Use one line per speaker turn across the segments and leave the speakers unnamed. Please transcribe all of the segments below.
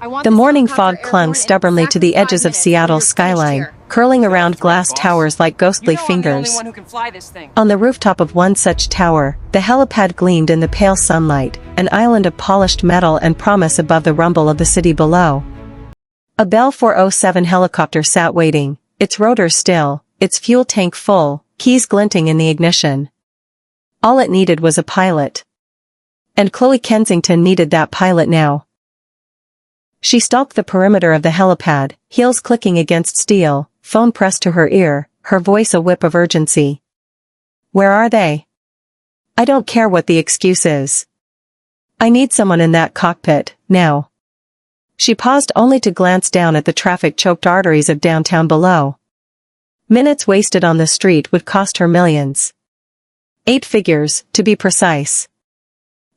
The morning fog clung stubbornly to the edges of Seattle's skyline, curling around glass towers like ghostly fingers. On the rooftop of one such tower, the helipad gleamed in the pale sunlight, an island of polished metal and promise above the rumble of the city below. A Bell 407 helicopter sat waiting, its rotors still, its fuel tank full, keys glinting in the ignition. All it needed was a pilot. And Khloe Kensington needed that pilot now. She stalked the perimeter of the helipad, heels clicking against steel, phone pressed to her ear, her voice a whip of urgency. Where are they? I don't care what the excuse is. I need someone in that cockpit, now. She paused only to glance down at the traffic-choked arteries of downtown below. Minutes wasted on the street would cost her millions. 8 figures, to be precise.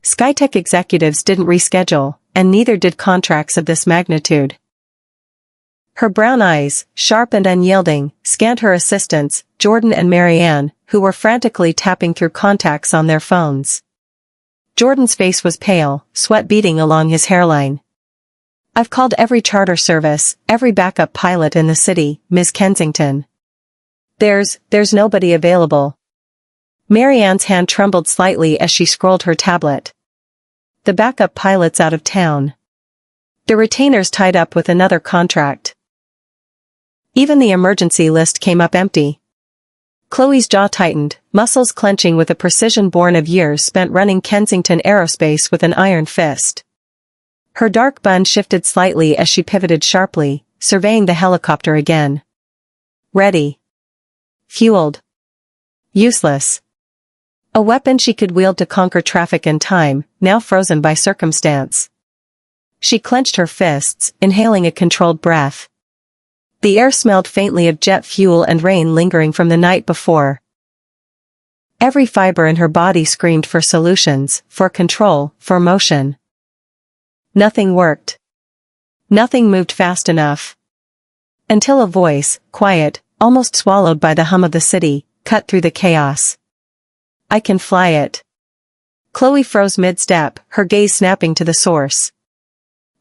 Skytech executives didn't reschedule, and neither did contracts of this magnitude. Her brown eyes, sharp and unyielding, scanned her assistants, Jordan and Marianne, who were frantically tapping through contacts on their phones. Jordan's face was pale, sweat beading along his hairline. I've called every charter service, every backup pilot in the city, Ms. Kensington. There's nobody available. Marianne's hand trembled slightly as she scrolled her tablet. The backup pilot's out of town. The retainer's tied up with another contract. Even the emergency list came up empty. Khloe's jaw tightened, muscles clenching with a precision born of years spent running Kensington Aerospace with an iron fist. Her dark bun shifted slightly as she pivoted sharply, surveying the helicopter again. Ready. Fueled. Useless. A weapon she could wield to conquer traffic and time, now frozen by circumstance. She clenched her fists, inhaling a controlled breath. The air smelled faintly of jet fuel and rain lingering from the night before. Every fiber in her body screamed for solutions, for control, for motion. Nothing worked. Nothing moved fast enough. Until a voice, quiet, almost swallowed by the hum of the city, cut through the chaos. I can fly it. Khloe froze mid-step, her gaze snapping to the source.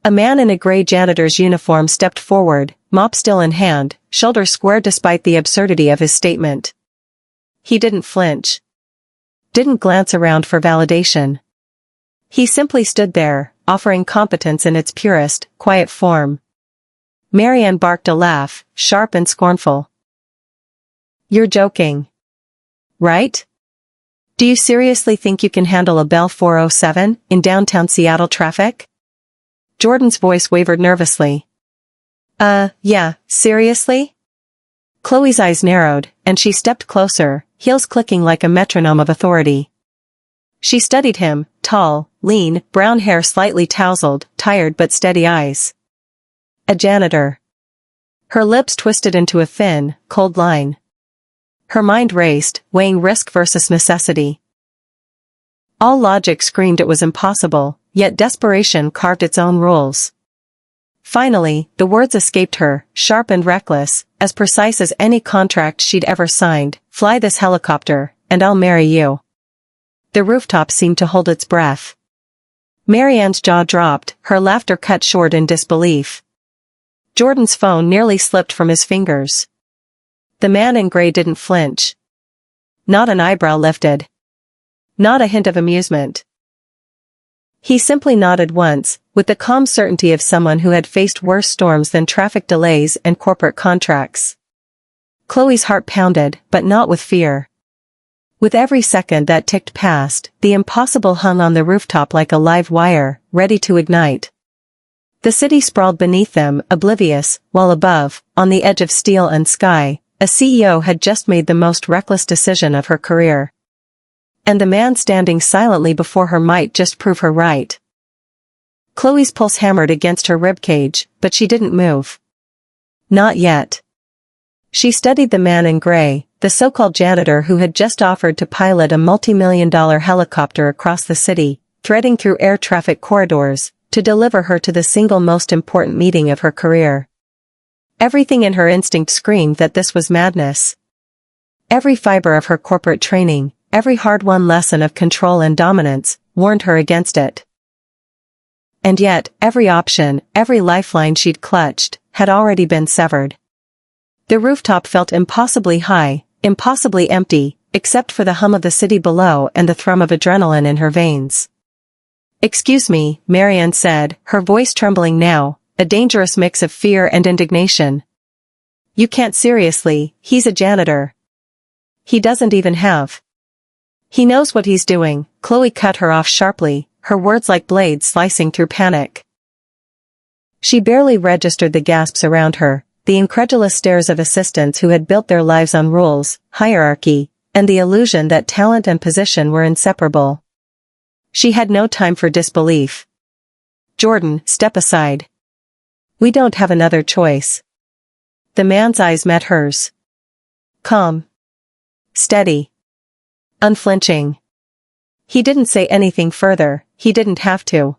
A man in a gray janitor's uniform stepped forward, mop still in hand, shoulders square despite the absurdity of his statement. He didn't flinch. Didn't glance around for validation. He simply stood there, offering competence in its purest, quiet form. Marianne barked a laugh, sharp and scornful. You're joking. Right? Do you seriously think you can handle a Bell 407 in downtown Seattle traffic? Jordan's voice wavered nervously. Yeah, seriously? Khloe's eyes narrowed, and she stepped closer, heels clicking like a metronome of authority. She studied him, tall, lean, brown hair slightly tousled, tired but steady eyes. A janitor. Her lips twisted into a thin, cold line. Her mind raced, weighing risk versus necessity. All logic screamed it was impossible, yet desperation carved its own rules. Finally, the words escaped her, sharp and reckless, as precise as any contract she'd ever signed. Fly this helicopter, and I'll marry you. The rooftop seemed to hold its breath. Marianne's jaw dropped, her laughter cut short in disbelief. Jordan's phone nearly slipped from his fingers. The man in gray didn't flinch. Not an eyebrow lifted. Not a hint of amusement. He simply nodded once, with the calm certainty of someone who had faced worse storms than traffic delays and corporate contracts. Khloe's heart pounded, but not with fear. With every second that ticked past, the impossible hung on the rooftop like a live wire, ready to ignite. The city sprawled beneath them, oblivious, while above, on the edge of steel and sky, a CEO had just made the most reckless decision of her career. And the man standing silently before her might just prove her right. Khloe's pulse hammered against her ribcage, but she didn't move. Not yet. She studied the man in gray, the so-called janitor who had just offered to pilot a multi-million-dollar helicopter across the city, threading through air traffic corridors, to deliver her to the single most important meeting of her career. Everything in her instinct screamed that this was madness. Every fiber of her corporate training, every hard-won lesson of control and dominance, warned her against it. and yet, every option, every lifeline she'd clutched, had already been severed. The rooftop felt impossibly high, impossibly empty, except for the hum of the city below and the thrum of adrenaline in her veins. "Excuse me," Marianne said, her voice trembling now, a dangerous mix of fear and indignation. "You can't seriously, he's a janitor. He doesn't even have. He knows what he's doing." Khloe cut her off sharply, her words like blades slicing through panic. She barely registered the gasps around her, the incredulous stares of assistants who had built their lives on rules, hierarchy, and the illusion that talent and position were inseparable. She had no time for disbelief. "Jordan, step aside. We don't have another choice." The man's eyes met hers. Calm. Steady. Unflinching. He didn't say anything further, he didn't have to.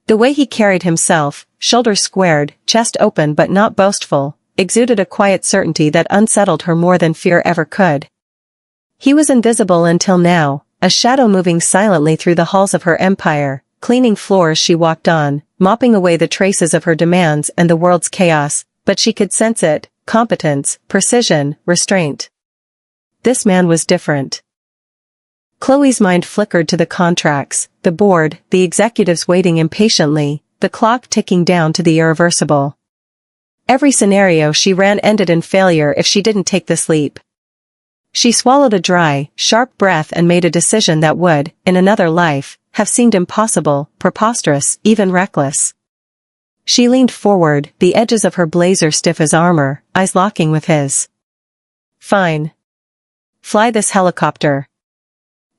The way he carried himself, shoulders squared, chest open but not boastful, exuded a quiet certainty that unsettled her more than fear ever could. He was invisible until now, a shadow moving silently through the halls of her empire, cleaning floors she walked on, mopping away the traces of her demands and the world's chaos, but she could sense it: competence, precision, restraint. This man was different. Khloe's mind flickered to the contracts, the board, the executives waiting impatiently, the clock ticking down to the irreversible. Every scenario she ran ended in failure if she didn't take this leap. She swallowed a dry, sharp breath and made a decision that would, in another life, have seemed impossible, preposterous, even reckless. She leaned forward, the edges of her blazer stiff as armor, eyes locking with his. "Fine. Fly this helicopter.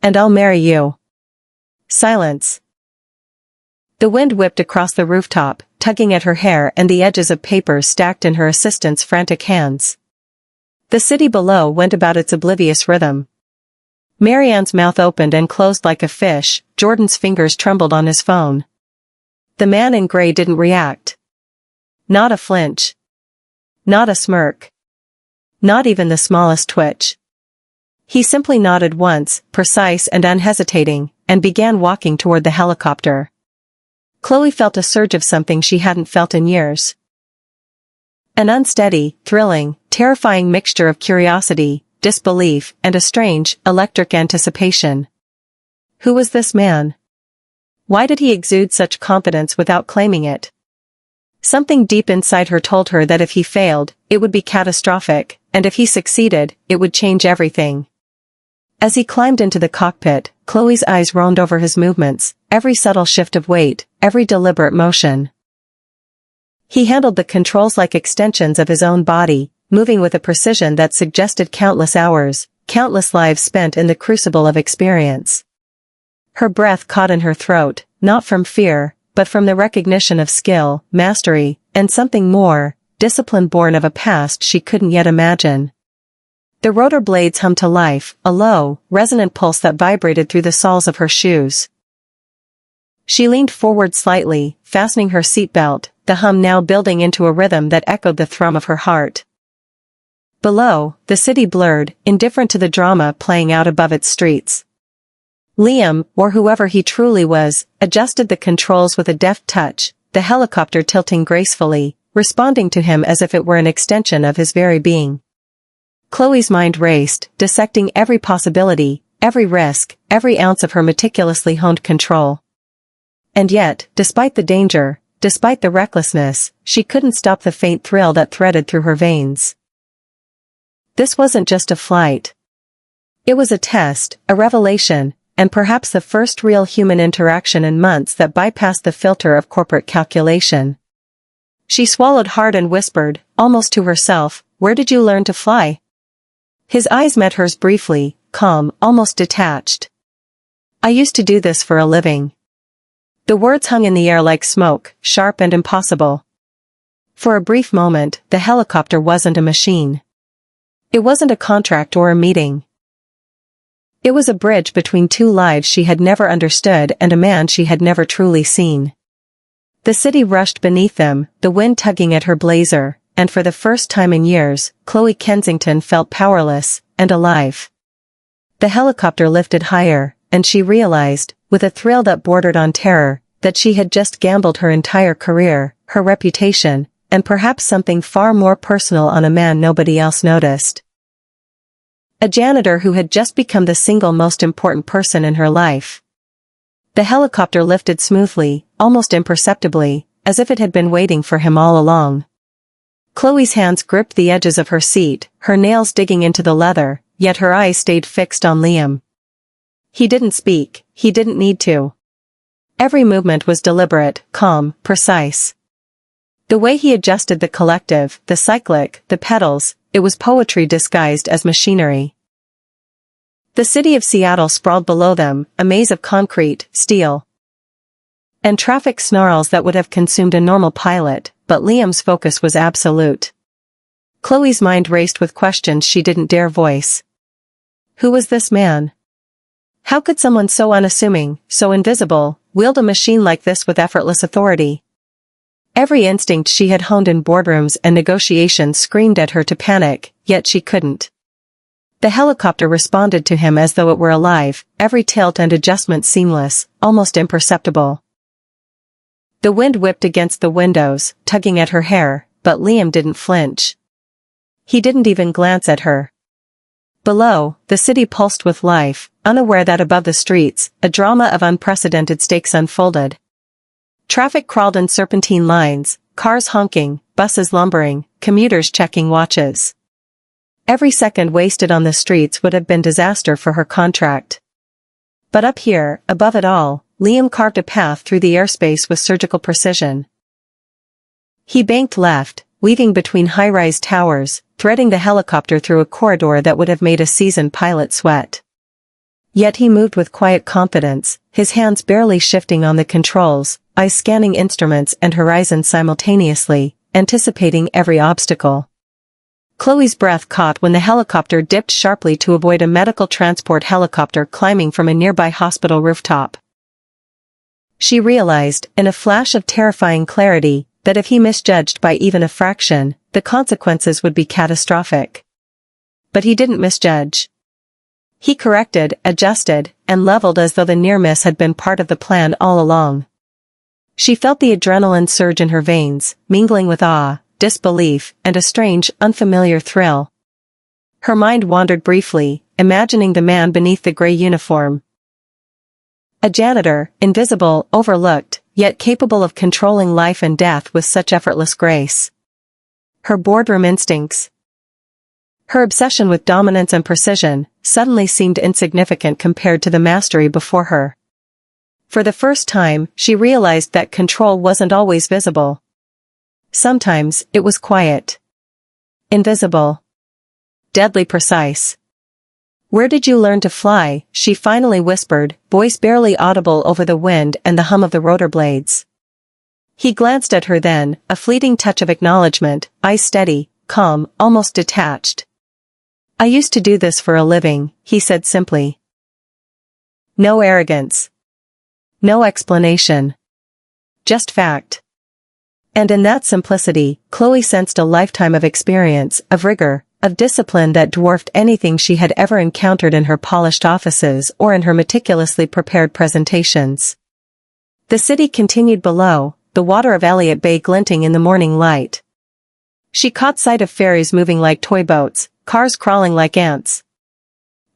And I'll marry you." Silence. The wind whipped across the rooftop, tugging at her hair and the edges of papers stacked in her assistant's frantic hands. The city below went about its oblivious rhythm. Marianne's mouth opened and closed like a fish, Jordan's fingers trembled on his phone. The man in gray didn't react. Not a flinch. Not a smirk. Not even the smallest twitch. He simply nodded once, precise and unhesitating, and began walking toward the helicopter. Khloe felt a surge of something she hadn't felt in years. An unsteady, thrilling, terrifying mixture of curiosity, disbelief, and a strange, electric anticipation. Who was this man? Why did he exude such confidence without claiming it? Something deep inside her told her that if he failed, it would be catastrophic, and if he succeeded, it would change everything. As he climbed into the cockpit, Khloe's eyes roamed over his movements, every subtle shift of weight, every deliberate motion. He handled the controls like extensions of his own body, moving with a precision that suggested countless hours, countless lives spent in the crucible of experience. Her breath caught in her throat, not from fear, but from the recognition of skill, mastery, and something more, discipline born of a past she couldn't yet imagine. The rotor blades hummed to life, a low, resonant pulse that vibrated through the soles of her shoes. She leaned forward slightly, fastening her seatbelt, the hum now building into a rhythm that echoed the thrum of her heart. Below, the city blurred, indifferent to the drama playing out above its streets. Liam, or whoever he truly was, adjusted the controls with a deft touch, the helicopter tilting gracefully, responding to him as if it were an extension of his very being. Khloe's mind raced, dissecting every possibility, every risk, every ounce of her meticulously honed control. And yet, despite the danger, despite the recklessness, she couldn't stop the faint thrill that threaded through her veins. This wasn't just a flight. It was a test, a revelation, and perhaps the first real human interaction in months that bypassed the filter of corporate calculation. She swallowed hard and whispered, almost to herself, "Where did you learn to fly?" His eyes met hers briefly, calm, almost detached. "I used to do this for a living." The words hung in the air like smoke, sharp and impossible. For a brief moment, the helicopter wasn't a machine. It wasn't a contract or a meeting. It was a bridge between two lives she had never understood and a man she had never truly seen. The city rushed beneath them, the wind tugging at her blazer, and for the first time in years, Khloe Kensington felt powerless and alive. The helicopter lifted higher, and she realized, with a thrill that bordered on terror, that she had just gambled her entire career, her reputation, and perhaps something far more personal on a man nobody else noticed. A janitor who had just become the single most important person in her life. The helicopter lifted smoothly, almost imperceptibly, as if it had been waiting for him all along. Khloe's hands gripped the edges of her seat, her nails digging into the leather, yet her eyes stayed fixed on Liam. He didn't speak, he didn't need to. Every movement was deliberate, calm, precise. The way he adjusted the collective, the cyclic, the pedals, it was poetry disguised as machinery. The city of Seattle sprawled below them, a maze of concrete, steel, and traffic snarls that would have consumed a normal pilot, but Liam's focus was absolute. Khloe's mind raced with questions she didn't dare voice. Who was this man? How could someone so unassuming, so invisible, wield a machine like this with effortless authority? Every instinct she had honed in boardrooms and negotiations screamed at her to panic, yet she couldn't. The helicopter responded to him as though it were alive, every tilt and adjustment seamless, almost imperceptible. The wind whipped against the windows, tugging at her hair, but Liam didn't flinch. He didn't even glance at her. Below, the city pulsed with life, unaware that above the streets, a drama of unprecedented stakes unfolded. Traffic crawled in serpentine lines, cars honking, buses lumbering, commuters checking watches. Every second wasted on the streets would have been disaster for her contract. But up here, above it all, Liam carved a path through the airspace with surgical precision. He banked left, weaving between high-rise towers, threading the helicopter through a corridor that would have made a seasoned pilot sweat. Yet he moved with quiet confidence, his hands barely shifting on the controls, eyes scanning instruments and horizons simultaneously, anticipating every obstacle. Khloe's breath caught when the helicopter dipped sharply to avoid a medical transport helicopter climbing from a nearby hospital rooftop. She realized, in a flash of terrifying clarity, that if he misjudged by even a fraction, the consequences would be catastrophic. But he didn't misjudge. He corrected, adjusted, and leveled as though the near miss had been part of the plan all along. She felt the adrenaline surge in her veins, mingling with awe, disbelief, and a strange, unfamiliar thrill. Her mind wandered briefly, imagining the man beneath the gray uniform. A janitor, invisible, overlooked, yet capable of controlling life and death with such effortless grace. Her boardroom instincts, her obsession with dominance and precision, suddenly seemed insignificant compared to the mastery before her. For the first time, she realized that control wasn't always visible. Sometimes, it was quiet. Invisible. Deadly precise. "Where did you learn to fly?" she finally whispered, voice barely audible over the wind and the hum of the rotor blades. He glanced at her then, a fleeting touch of acknowledgement, eyes steady, calm, almost detached. "I used to do this for a living," he said simply. No arrogance. No explanation. Just fact. And in that simplicity, Khloe sensed a lifetime of experience, of rigor, of discipline that dwarfed anything she had ever encountered in her polished offices or in her meticulously prepared presentations. The city continued below, the water of Elliott Bay glinting in the morning light. She caught sight of ferries moving like toy boats, cars crawling like ants.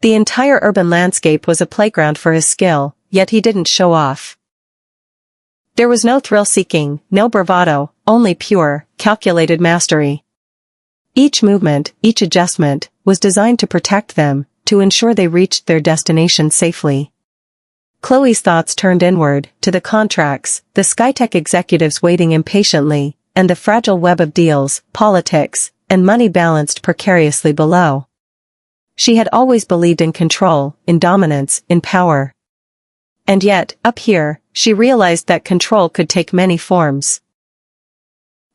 The entire urban landscape was a playground for his skill, yet he didn't show off. There was no thrill-seeking, no bravado, only pure, calculated mastery. Each movement, each adjustment, was designed to protect them, to ensure they reached their destination safely. Khloe's thoughts turned inward, to the contracts, the Skytech executives waiting impatiently, and the fragile web of deals, politics, and money balanced precariously below. She had always believed in control, in dominance, in power. And yet, up here, she realized that control could take many forms.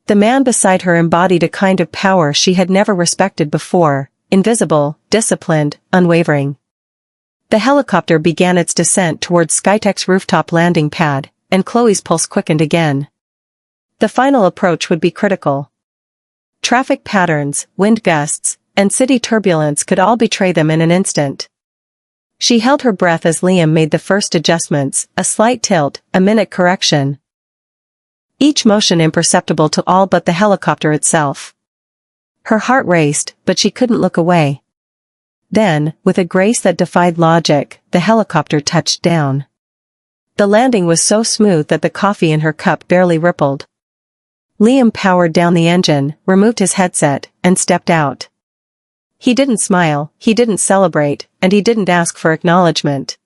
The man beside her embodied a kind of power she had never respected before, invisible, disciplined, unwavering. The helicopter began its descent towards Skytech's rooftop landing pad, and Khloe's pulse quickened again. The final approach would be critical. Traffic patterns, wind gusts, and city turbulence could all betray them in an instant. She held her breath as Liam made the first adjustments, a slight tilt, a minute correction. Each motion imperceptible to all but the helicopter itself. Her heart raced, but she couldn't look away. Then, with a grace that defied logic, the helicopter touched down. The landing was so smooth that the coffee in her cup barely rippled. Liam powered down the engine, removed his headset, and stepped out. He didn't smile, he didn't celebrate, and he didn't ask for acknowledgement.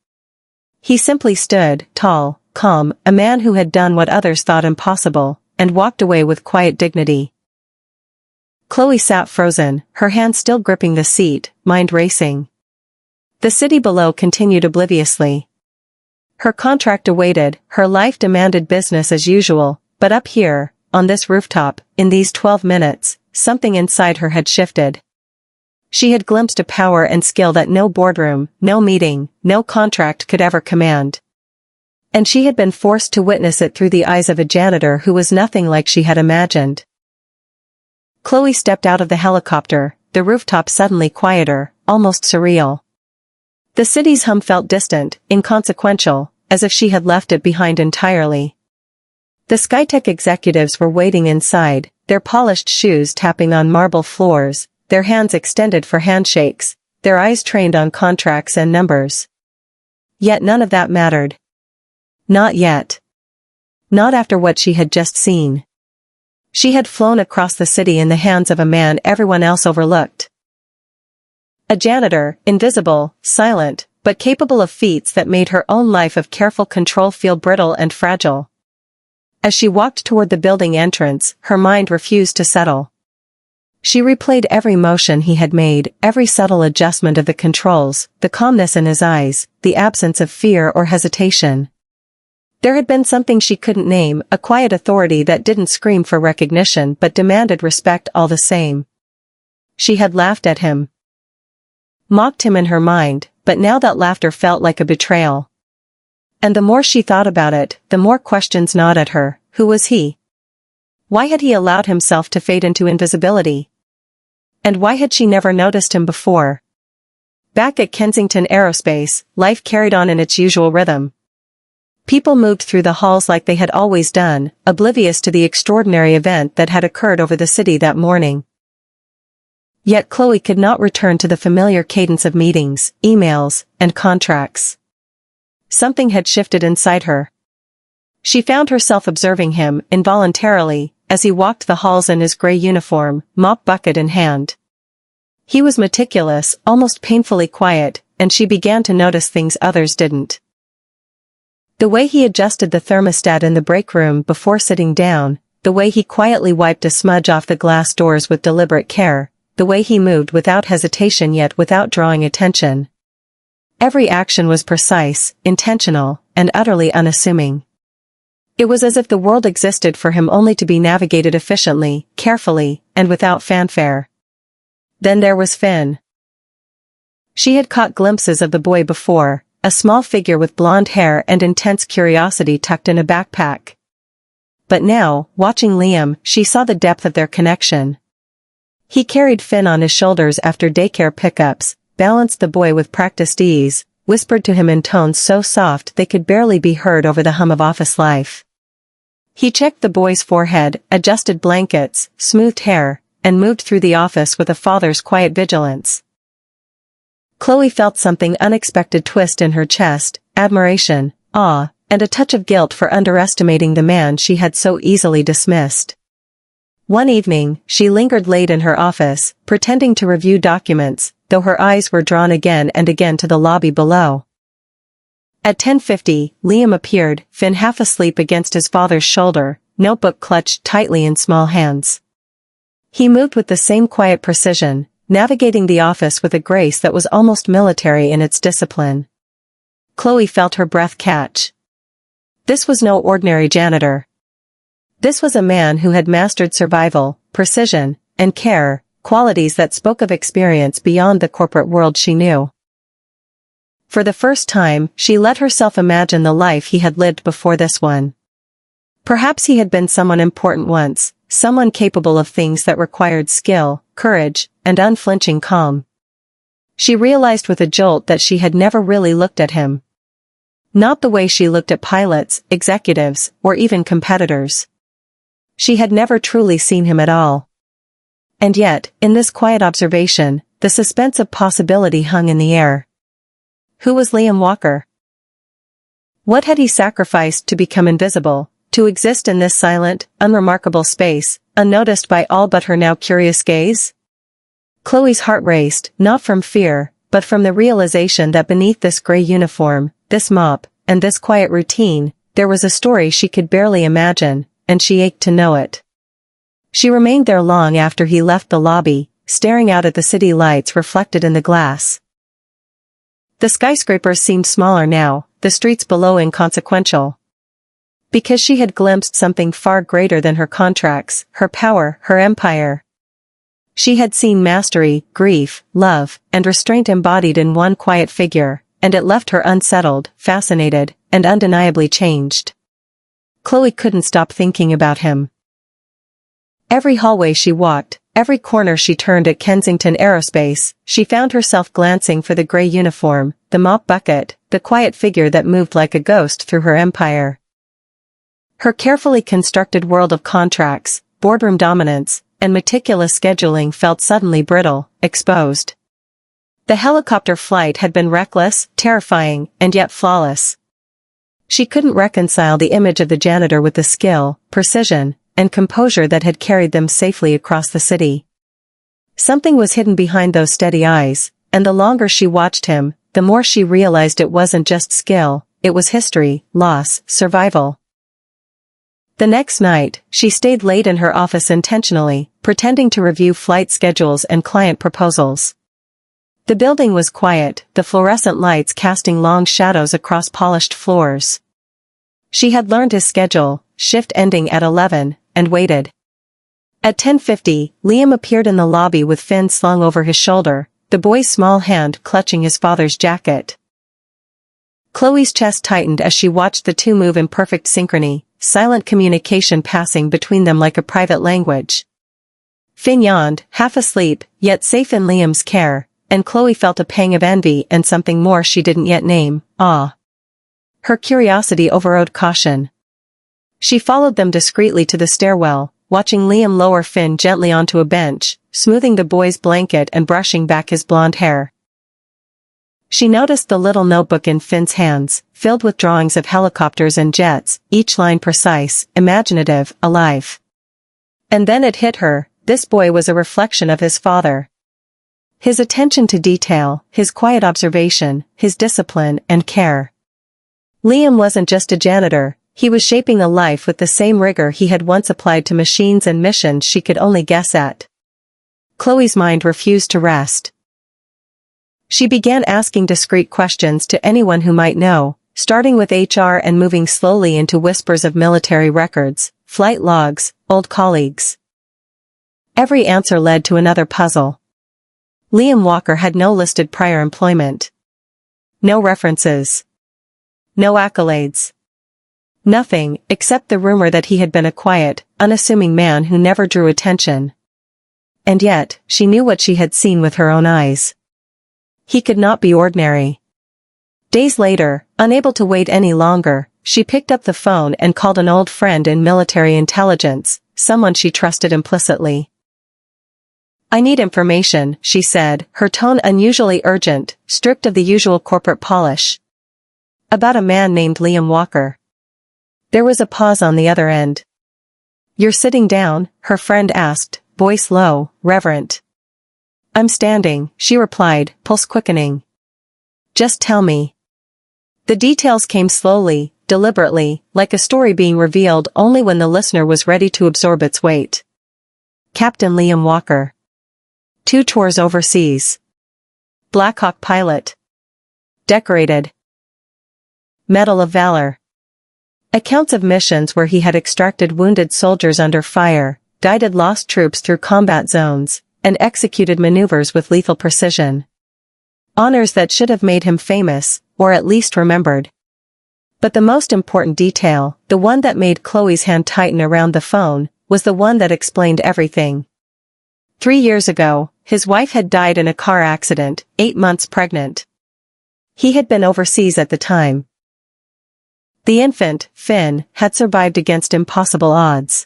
He simply stood, tall, calm, a man who had done what others thought impossible, and walked away with quiet dignity. Khloe sat frozen, her hand still gripping the seat, mind racing. The city below continued obliviously. Her contract awaited, her life demanded business as usual, but up here, on this rooftop, in these 12 minutes, something inside her had shifted. She had glimpsed a power and skill that no boardroom, no meeting, no contract could ever command. And she had been forced to witness it through the eyes of a janitor who was nothing like she had imagined. Khloe stepped out of the helicopter, the rooftop suddenly quieter, almost surreal. The city's hum felt distant, inconsequential, as if she had left it behind entirely. The Skytech executives were waiting inside, their polished shoes tapping on marble floors, their hands extended for handshakes, their eyes trained on contracts and numbers. Yet none of that mattered. Not yet. Not after what she had just seen. She had flown across the city in the hands of a man everyone else overlooked. A janitor, invisible, silent, but capable of feats that made her own life of careful control feel brittle and fragile. As she walked toward the building entrance, her mind refused to settle. She replayed every motion he had made, every subtle adjustment of the controls, the calmness in his eyes, the absence of fear or hesitation. There had been something she couldn't name, a quiet authority that didn't scream for recognition but demanded respect all the same. She had laughed at him. Mocked him in her mind, but now that laughter felt like a betrayal. And the more she thought about it, the more questions gnawed at her. Who was he? Why had he allowed himself to fade into invisibility? And why had she never noticed him before? Back at Kensington Aerospace, life carried on in its usual rhythm. People moved through the halls like they had always done, oblivious to the extraordinary event that had occurred over the city that morning. Yet Khloe could not return to the familiar cadence of meetings, emails, and contracts. Something had shifted inside her. She found herself observing him, involuntarily, as he walked the halls in his gray uniform, mop bucket in hand. He was meticulous, almost painfully quiet, and she began to notice things others didn't. The way he adjusted the thermostat in the break room before sitting down, the way he quietly wiped a smudge off the glass doors with deliberate care, the way he moved without hesitation yet without drawing attention. Every action was precise, intentional, and utterly unassuming. It was as if the world existed for him only to be navigated efficiently, carefully, and without fanfare. Then there was Finn. She had caught glimpses of the boy before, a small figure with blonde hair and intense curiosity tucked in a backpack. But now, watching Liam, she saw the depth of their connection. He carried Finn on his shoulders after daycare pickups, balanced the boy with practiced ease, whispered to him in tones so soft they could barely be heard over the hum of office life. He checked the boy's forehead, adjusted blankets, smoothed hair, and moved through the office with a father's quiet vigilance. Khloe felt something unexpected twist in her chest, admiration, awe, and a touch of guilt for underestimating the man she had so easily dismissed. One evening, she lingered late in her office, pretending to review documents, though her eyes were drawn again and again to the lobby below. At 10:50, Liam appeared, Finn half asleep against his father's shoulder, notebook clutched tightly in small hands. He moved with the same quiet precision, navigating the office with a grace that was almost military in its discipline. Khloe felt her breath catch. This was no ordinary janitor. This was a man who had mastered survival, precision, and care, qualities that spoke of experience beyond the corporate world she knew. For the first time, she let herself imagine the life he had lived before this one. Perhaps he had been someone important once, someone capable of things that required skill, courage, and unflinching calm. She realized with a jolt that she had never really looked at him. Not the way she looked at pilots, executives, or even competitors. She had never truly seen him at all. And yet, in this quiet observation, the suspense of possibility hung in the air. Who was Liam Walker? What had he sacrificed to become invisible, to exist in this silent, unremarkable space, unnoticed by all but her now curious gaze? Khloe's heart raced, not from fear, but from the realization that beneath this gray uniform, this mop, and this quiet routine, there was a story she could barely imagine, and she ached to know it. She remained there long after he left the lobby, staring out at the city lights reflected in the glass. The skyscrapers seemed smaller now, the streets below inconsequential. Because she had glimpsed something far greater than her contracts, her power, her empire. She had seen mastery, grief, love, and restraint embodied in one quiet figure, and it left her unsettled, fascinated, and undeniably changed. Khloe couldn't stop thinking about him. Every hallway she walked, every corner she turned at Kensington Aerospace, she found herself glancing for the gray uniform, the mop bucket, the quiet figure that moved like a ghost through her empire. Her carefully constructed world of contracts, boardroom dominance, and meticulous scheduling felt suddenly brittle, exposed. The helicopter flight had been reckless, terrifying, and yet flawless. She couldn't reconcile the image of the janitor with the skill, precision, and composure that had carried them safely across the city. Something was hidden behind those steady eyes, and the longer she watched him, the more she realized it wasn't just skill, it was history, loss, survival. The next night, she stayed late in her office intentionally, pretending to review flight schedules and client proposals. The building was quiet, the fluorescent lights casting long shadows across polished floors. She had learned his schedule, shift ending at 11, and waited. At 10:50, Liam appeared in the lobby with Finn slung over his shoulder, the boy's small hand clutching his father's jacket. Khloe's chest tightened as she watched the two move in perfect synchrony, silent communication passing between them like a private language. Finn yawned, half asleep, yet safe in Liam's care, and Khloe felt a pang of envy and something more she didn't yet name, awe. Her curiosity overrode caution. She followed them discreetly to the stairwell, watching Liam lower Finn gently onto a bench, smoothing the boy's blanket and brushing back his blonde hair. She noticed the little notebook in Finn's hands, filled with drawings of helicopters and jets, each line precise, imaginative, alive. And then it hit her, this boy was a reflection of his father. His attention to detail, his quiet observation, his discipline and care. Liam wasn't just a janitor, he was shaping a life with the same rigor he had once applied to machines and missions she could only guess at. Khloe's mind refused to rest. She began asking discreet questions to anyone who might know, starting with HR and moving slowly into whispers of military records, flight logs, old colleagues. Every answer led to another puzzle. Liam Walker had no listed prior employment. No references. No accolades. Nothing, except the rumor that he had been a quiet, unassuming man who never drew attention. And yet, she knew what she had seen with her own eyes. He could not be ordinary. Days later, unable to wait any longer, she picked up the phone and called an old friend in military intelligence, someone she trusted implicitly. "I need information," she said, her tone unusually urgent, stripped of the usual corporate polish. "About a man named Liam Walker." There was a pause on the other end. "You're sitting down?" her friend asked, voice low, reverent. "I'm standing," she replied, pulse quickening. "Just tell me." The details came slowly, deliberately, like a story being revealed only when the listener was ready to absorb its weight. Captain Liam Walker. 2 tours overseas. Black Hawk pilot. Decorated. Medal of Valor. Accounts of missions where he had extracted wounded soldiers under fire, guided lost troops through combat zones, and executed maneuvers with lethal precision. Honors that should have made him famous, or at least remembered. But the most important detail, the one that made Khloe's hand tighten around the phone, was the one that explained everything. 3 years ago, his wife had died in a car accident, 8 months pregnant. He had been overseas at the time. The infant, Finn, had survived against impossible odds.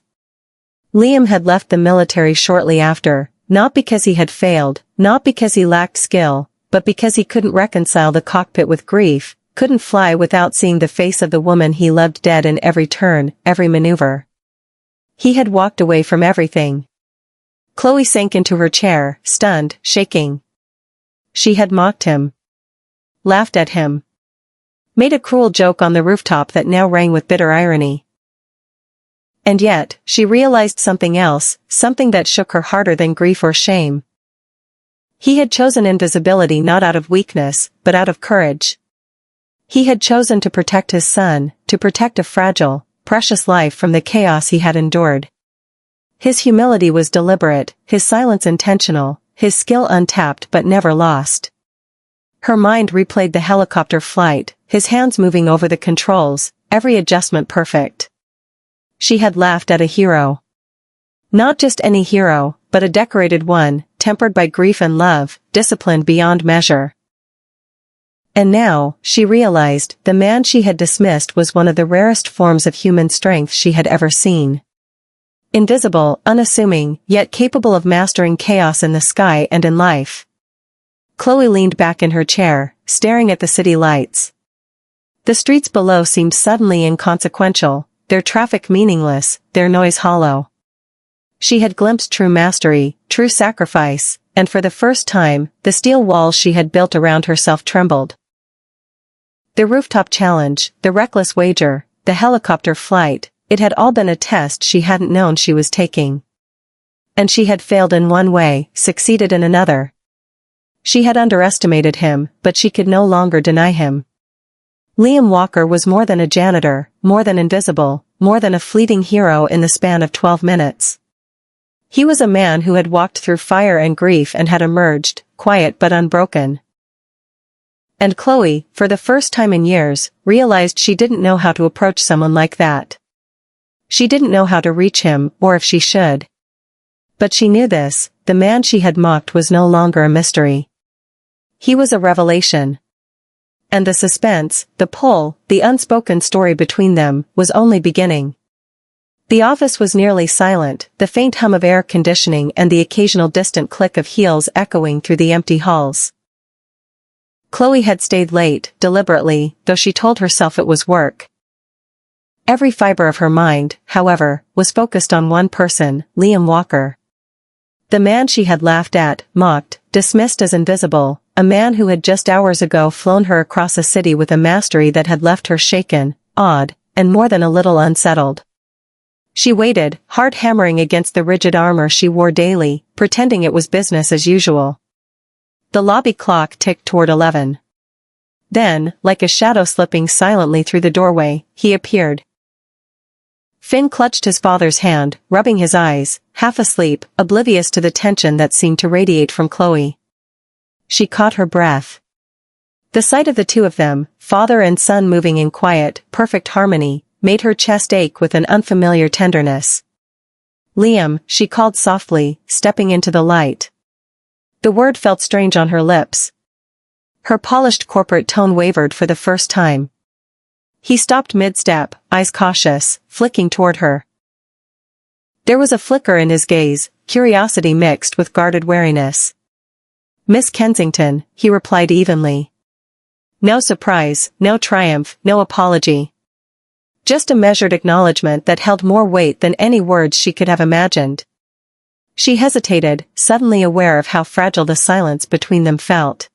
Liam had left the military shortly after, not because he had failed, not because he lacked skill, but because he couldn't reconcile the cockpit with grief, couldn't fly without seeing the face of the woman he loved dead in every turn, every maneuver. He had walked away from everything. Khloe sank into her chair, stunned, shaking. She had mocked him. Laughed at him. Made a cruel joke on the rooftop that now rang with bitter irony. And yet, she realized something else, something that shook her harder than grief or shame. He had chosen invisibility not out of weakness, but out of courage. He had chosen to protect his son, to protect a fragile, precious life from the chaos he had endured. His humility was deliberate, his silence intentional, his skill untapped but never lost. Her mind replayed the helicopter flight, his hands moving over the controls, every adjustment perfect. She had laughed at a hero. Not just any hero, but a decorated one, tempered by grief and love, disciplined beyond measure. And now, she realized, the man she had dismissed was one of the rarest forms of human strength she had ever seen. Invisible, unassuming, yet capable of mastering chaos in the sky and in life. Khloe leaned back in her chair, staring at the city lights. The streets below seemed suddenly inconsequential, their traffic meaningless, their noise hollow. She had glimpsed true mastery, true sacrifice, and for the first time, the steel walls she had built around herself trembled. The rooftop challenge, the reckless wager, the helicopter flight, it had all been a test she hadn't known she was taking. And she had failed in one way, succeeded in another. She had underestimated him, but she could no longer deny him. Liam Walker was more than a janitor, more than invisible, more than a fleeting hero in the span of 12 minutes. He was a man who had walked through fire and grief and had emerged, quiet but unbroken. And Khloe, for the first time in years, realized she didn't know how to approach someone like that. She didn't know how to reach him, or if she should. But she knew this, the man she had mocked was no longer a mystery. He was a revelation. And the suspense, the pull, the unspoken story between them, was only beginning. The office was nearly silent, the faint hum of air conditioning and the occasional distant click of heels echoing through the empty halls. Khloe had stayed late, deliberately, though she told herself it was work. Every fiber of her mind, however, was focused on one person, Liam Walker. The man she had laughed at, mocked, dismissed as invisible, a man who had just hours ago flown her across a city with a mastery that had left her shaken, awed, and more than a little unsettled. She waited, heart hammering against the rigid armor she wore daily, pretending it was business as usual. The lobby clock ticked toward 11. Then, like a shadow slipping silently through the doorway, he appeared. Finn clutched his father's hand, rubbing his eyes, half asleep, oblivious to the tension that seemed to radiate from Khloe. She caught her breath. The sight of the two of them, father and son moving in quiet, perfect harmony, made her chest ache with an unfamiliar tenderness. Liam, she called softly, stepping into the light. The word felt strange on her lips. Her polished corporate tone wavered for the first time. He stopped mid-step, eyes cautious, flicking toward her. There was a flicker in his gaze, curiosity mixed with guarded wariness. "Miss Kensington," he replied evenly. No surprise, no triumph, no apology. Just a measured acknowledgement that held more weight than any words she could have imagined. She hesitated, suddenly aware of how fragile the silence between them felt.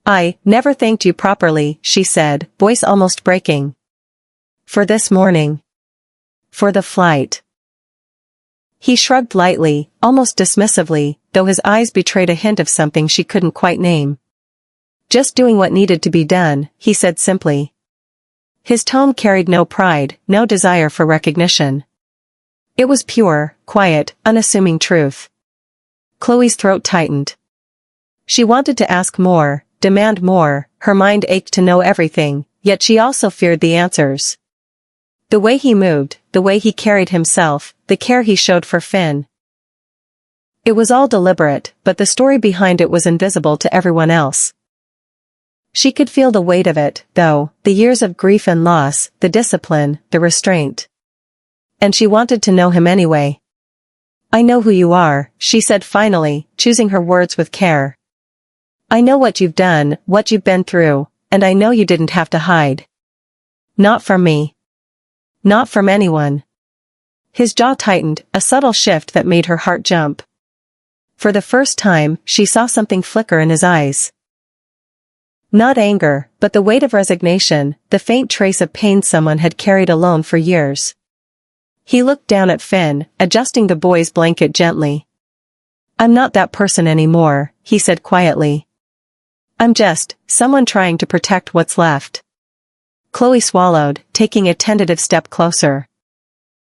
"I never thanked you properly," she said, voice almost breaking. "For this morning. For the flight." He shrugged lightly, almost dismissively, though his eyes betrayed a hint of something she couldn't quite name. "Just doing what needed to be done," he said simply. His tone carried no pride, no desire for recognition. It was pure, quiet, unassuming truth. Khloe's throat tightened. She wanted to ask more, demand more, her mind ached to know everything, yet she also feared the answers. The way he moved, the way he carried himself, the care he showed for Finn. It was all deliberate, but the story behind it was invisible to everyone else. She could feel the weight of it, though, the years of grief and loss, the discipline, the restraint. And she wanted to know him anyway. "I know who you are," she said finally, choosing her words with care. "I know what you've done, what you've been through, and I know you didn't have to hide. Not from me. Not from anyone." His jaw tightened, a subtle shift that made her heart jump. For the first time, she saw something flicker in his eyes. Not anger, but the weight of resignation, the faint trace of pain someone had carried alone for years. He looked down at Finn, adjusting the boy's blanket gently. "I'm not that person anymore," he said quietly. "I'm just someone trying to protect what's left." Khloe swallowed, taking a tentative step closer.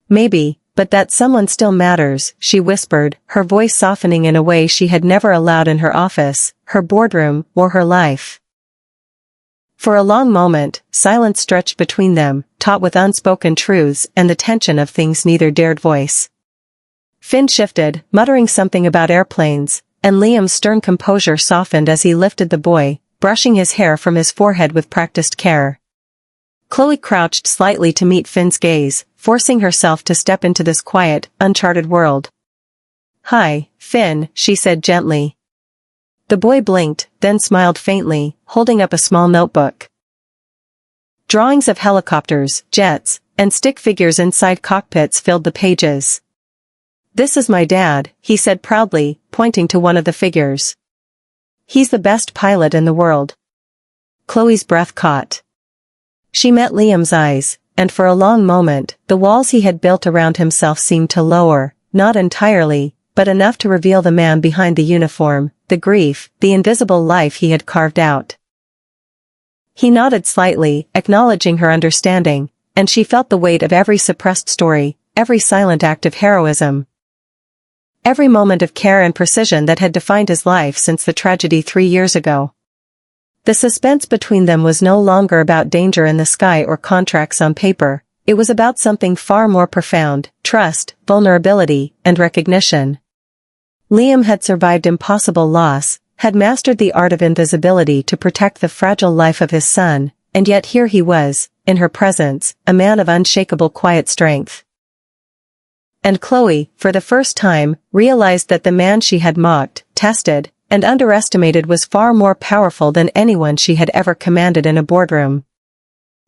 "Maybe, but that someone still matters," she whispered, her voice softening in a way she had never allowed in her office, her boardroom, or her life. For a long moment, silence stretched between them, taut with unspoken truths and the tension of things neither dared voice. Finn shifted, muttering something about airplanes, and Liam's stern composure softened as he lifted the boy, brushing his hair from his forehead with practiced care. Khloe crouched slightly to meet Finn's gaze, forcing herself to step into this quiet, uncharted world. "Hi, Finn," she said gently. The boy blinked, then smiled faintly, holding up a small notebook. Drawings of helicopters, jets, and stick figures inside cockpits filled the pages. "This is my dad," he said proudly, pointing to one of the figures. "He's the best pilot in the world." Chloe's breath caught. She met Liam's eyes, and for a long moment, the walls he had built around himself seemed to lower, not entirely, but enough to reveal the man behind the uniform, the grief, the invisible life he had carved out. He nodded slightly, acknowledging her understanding, and she felt the weight of every suppressed story, every silent act of heroism. Every moment of care and precision that had defined his life since the tragedy 3 years ago. The suspense between them was no longer about danger in the sky or contracts on paper, it was about something far more profound: trust, vulnerability, and recognition. Liam had survived impossible loss, had mastered the art of invisibility to protect the fragile life of his son, and yet here he was, in her presence, a man of unshakable quiet strength. And Khloe, for the first time, realized that the man she had mocked, tested, and underestimated was far more powerful than anyone she had ever commanded in a boardroom.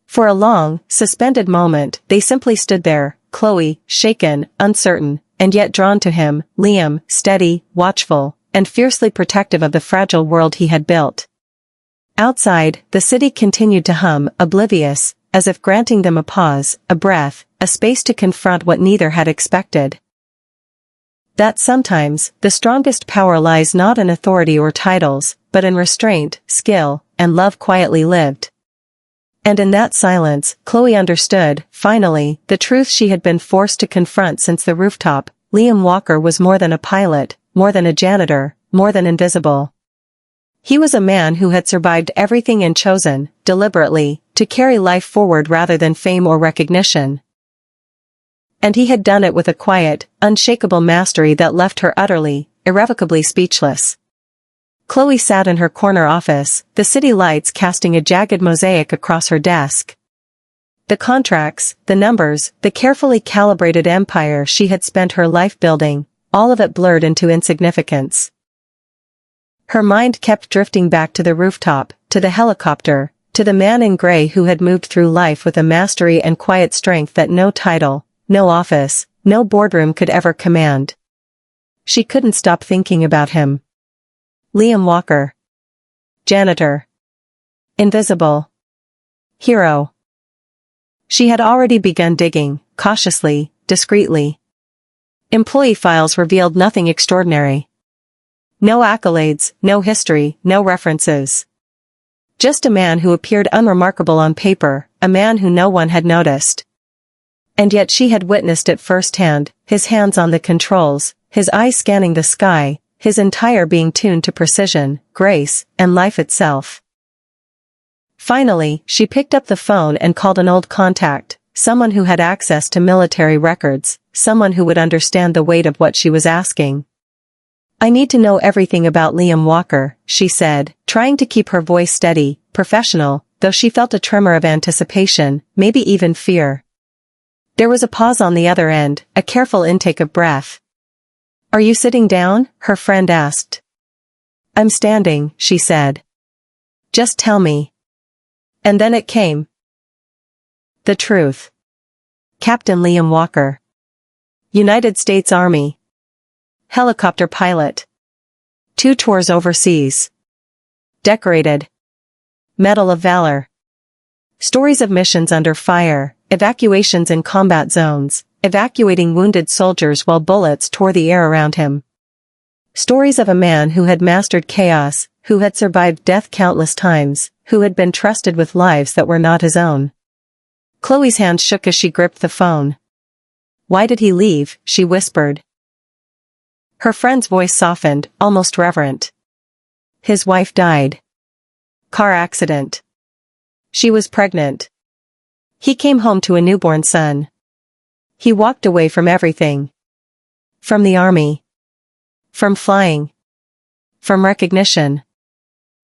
For a long, suspended moment, they simply stood there, Khloe, shaken, uncertain, and yet drawn to him, Liam, steady, watchful, and fiercely protective of the fragile world he had built. Outside, the city continued to hum, oblivious, as if granting them a pause, a breath, a space to confront what neither had expected. That sometimes, the strongest power lies not in authority or titles, but in restraint, skill, and love quietly lived. And in that silence, Khloe understood, finally, the truth she had been forced to confront since the rooftop: Liam Walker was more than a pilot, more than a janitor, more than invisible. He was a man who had survived everything and chosen, deliberately, to carry life forward rather than fame or recognition. And he had done it with a quiet, unshakable mastery that left her utterly, irrevocably speechless. Khloe sat in her corner office, the city lights casting a jagged mosaic across her desk. The contracts, the numbers, the carefully calibrated empire she had spent her life building, all of it blurred into insignificance. Her mind kept drifting back to the rooftop, to the helicopter, to the man in gray who had moved through life with a mastery and quiet strength that no title, no office, no boardroom could ever command. She couldn't stop thinking about him. Liam Walker. Janitor. Invisible. Hero. She had already begun digging, cautiously, discreetly. Employee files revealed nothing extraordinary. No accolades, no history, no references. Just a man who appeared unremarkable on paper, a man who no one had noticed. And yet she had witnessed it firsthand, his hands on the controls, his eyes scanning the sky, his entire being tuned to precision, grace, and life itself. Finally, she picked up the phone and called an old contact, someone who had access to military records, someone who would understand the weight of what she was asking. I need to know everything about Liam Walker, she said, trying to keep her voice steady, professional, though she felt a tremor of anticipation, maybe even fear. There was a pause on the other end, a careful intake of breath. Are you sitting down? Her friend asked. I'm standing, she said. Just tell me. And then it came. The truth. Captain Liam Walker. United States Army. Helicopter pilot. 2 tours overseas. Decorated. Medal of Valor. Stories of missions under fire, evacuations in combat zones, evacuating wounded soldiers while bullets tore the air around him. Stories of a man who had mastered chaos, who had survived death countless times, who had been trusted with lives that were not his own. Khloe's hand shook as she gripped the phone. Why did he leave? She whispered. Her friend's voice softened, almost reverent. His wife died. Car accident. She was pregnant. He came home to a newborn son. He walked away from everything. From the army. From flying. From recognition.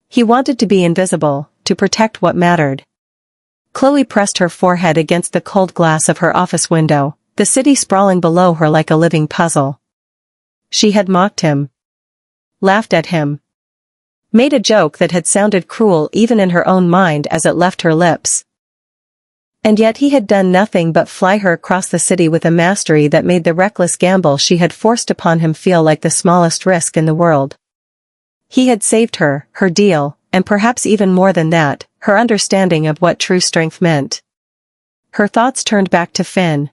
He wanted to be invisible, to protect what mattered. Khloe pressed her forehead against the cold glass of her office window, the city sprawling below her like a living puzzle. She had mocked him. Laughed at him. Made a joke that had sounded cruel even in her own mind as it left her lips. And yet he had done nothing but fly her across the city with a mastery that made the reckless gamble she had forced upon him feel like the smallest risk in the world. He had saved her, her deal, and perhaps even more than that, her understanding of what true strength meant. Her thoughts turned back to Finn.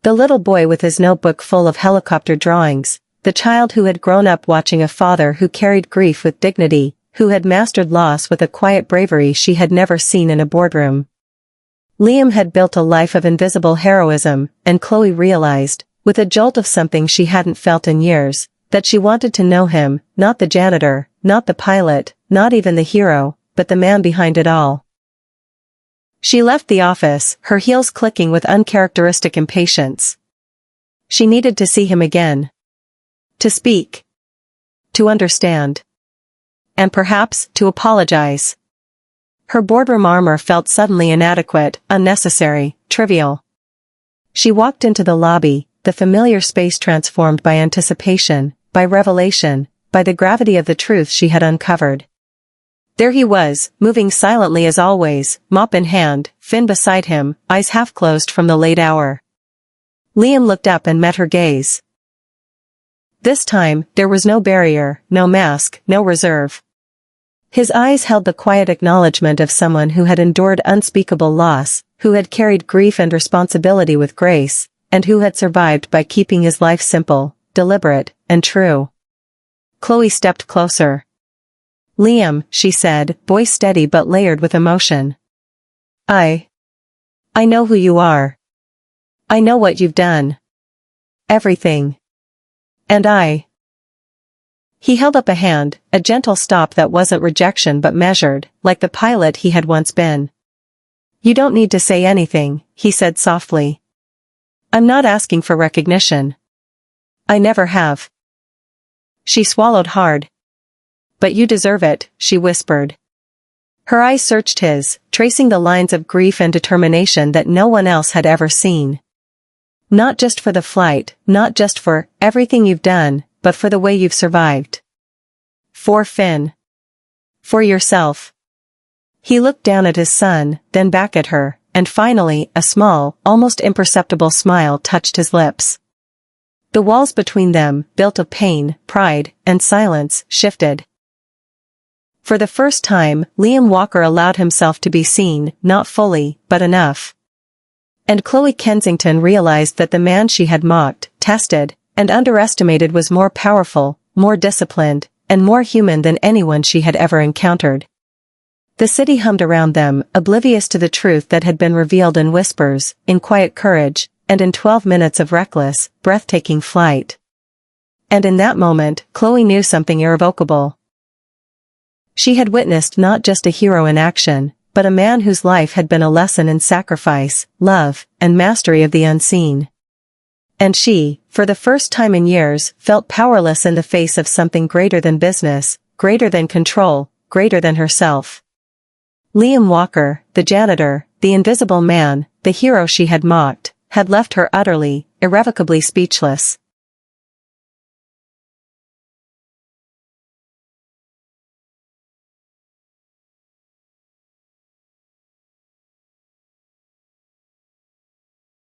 The little boy with his notebook full of helicopter drawings, the child who had grown up watching a father who carried grief with dignity, who had mastered loss with a quiet bravery she had never seen in a boardroom. Liam had built a life of invisible heroism, and Khloe realized, with a jolt of something she hadn't felt in years, that she wanted to know him, not the janitor, not the pilot, not even the hero, but the man behind it all. She left the office, her heels clicking with uncharacteristic impatience. She needed to see him again. To speak. To understand. And perhaps, to apologize. Her boardroom armor felt suddenly inadequate, unnecessary, trivial. She walked into the lobby, the familiar space transformed by anticipation, by revelation, by the gravity of the truth she had uncovered. There he was, moving silently as always, mop in hand, Finn beside him, eyes half closed from the late hour. Liam looked up and met her gaze. This time, there was no barrier, no mask, no reserve. His eyes held the quiet acknowledgement of someone who had endured unspeakable loss, who had carried grief and responsibility with grace, and who had survived by keeping his life simple, deliberate, and true. Khloe stepped closer. Liam, she said, voice steady but layered with emotion. I know who you are. I know what you've done. Everything. And He held up a hand, a gentle stop that wasn't rejection but measured, like the pilot he had once been. You don't need to say anything, he said softly. I'm not asking for recognition. I never have. She swallowed hard. But you deserve it, she whispered. Her eyes searched his, tracing the lines of grief and determination that no one else had ever seen. Not just for the flight, not just for everything you've done, but for the way you've survived. For Finn. For yourself. He looked down at his son, then back at her, and finally, a small, almost imperceptible smile touched his lips. The walls between them, built of pain, pride, and silence, shifted. For the first time, Liam Walker allowed himself to be seen, not fully, but enough. And Khloe Kensington realized that the man she had mocked, tested, and underestimated was more powerful, more disciplined, and more human than anyone she had ever encountered. The city hummed around them, oblivious to the truth that had been revealed in whispers, in quiet courage, and in 12 minutes of reckless, breathtaking flight. And in that moment, Khloe knew something irrevocable. She had witnessed not just a hero in action, but a man whose life had been a lesson in sacrifice, love, and mastery of the unseen. And she for the first time in years, felt powerless in the face of something greater than business, greater than control, greater than herself. Liam Walker, the janitor, the invisible man, the hero she had mocked, had left her utterly, irrevocably speechless.